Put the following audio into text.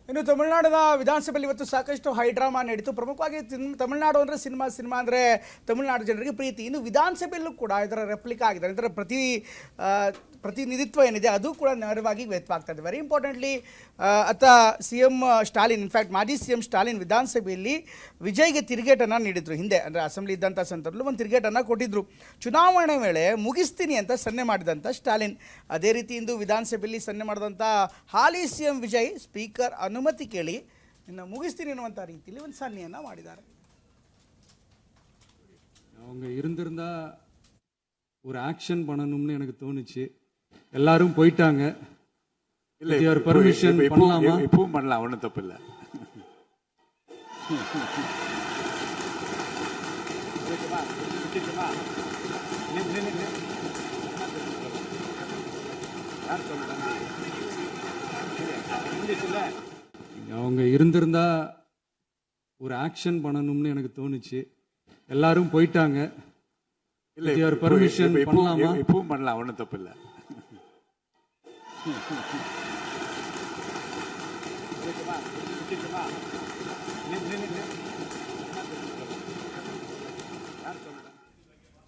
ಇನ್ನು ತಮಿಳುನಾಡಿನ ವಿಧಾನಸಭೆಯಲ್ಲಿ ಇವತ್ತು ಸಾಕಷ್ಟು ಹೈಡ್ರಾಮಾ ನಡೀತು. ಪ್ರಮುಖವಾಗಿ ತಮಿಳುನಾಡು ಅಂದರೆ ಸಿನಿಮಾ ಅಂದರೆ ತಮಿಳುನಾಡು ಜನರಿಗೆ ಪ್ರೀತಿ. ಇನ್ನು ವಿಧಾನಸಭೆಯಲ್ಲೂ ಕೂಡ ಇದರ ರೆಪ್ಲಿಕಾ ಆಗಿದೆ, ಇದರ ಪ್ರತಿನಿಧಿತ್ವ ಏನಿದೆ ಅದು ಕೂಡ ನೇರವಾಗಿ ವ್ಯಕ್ತವಾಗ್ತಾ ಇದೆ. Very importantly CM Stalin, in fact ಮಾಜಿ CM ಸ್ಟಾಲಿನ್ ವಿಧಾನಸಭೆಯಲ್ಲಿ ವಿಜಯ್ಗೆ ತಿರುಗೇಟನ್ನು ನೀಡಿದರು. ಹಿಂದೆ ಅಂದರೆ ಅಸೆಂಬ್ಲಿ ಇದ್ದಂಥ ಸಂದರ್ಭದಲ್ಲಿ ಒಂದು ತಿರುಗೇಟನ್ನು ಕೊಟ್ಟಿದ್ದರು. ಚುನಾವಣೆ ವೇಳೆ ಮುಗಿಸ್ತೀನಿ ಅಂತ ಸನ್ನೆ ಮಾಡಿದಂಥ ಸ್ಟಾಲಿನ್, ಅದೇ ರೀತಿ ಇಂದು ವಿಧಾನಸಭೆಯಲ್ಲಿ ಸನ್ನೆ ಮಾಡಿದಂಥ ಹಾಲಿ CM ವಿಜಯ್ ಸ್ಪೀಕರ್ ಅನುಮತಿ ಕೇಳಿ ಇನ್ನು ಮುಗಿಸ್ತೀನಿ ಅನ್ನುವಂಥ ರೀತಿಯಲ್ಲಿ ಒಂದು ಸನ್ನೆಯನ್ನು ಮಾಡಿದ್ದಾರೆ. அவங்க இருந்திருந்தா ஒரு ஆக்ஷன் பண்ணணும்னு எனக்கு தோணுச்சு. எல்லாரும் போயிட்டாங்க. இல்ல ஒரு பர்மிஷன் பண்ணலாமா? இப்பவும் பண்ணலாம், ஒன்றும் தப்பு இல்லை. அவங்க இருந்திருந்தா ஒரு ஆக்ஷன் பண்ணணும்னு எனக்கு தோணுச்சு. எல்லாரும் போயிட்டாங்க. இல்ல ஒரு பர்மிஷன் பண்ணலாமா? இப்பவும் பண்ணலாம், ஒன்றும் தப்பு இல்லை.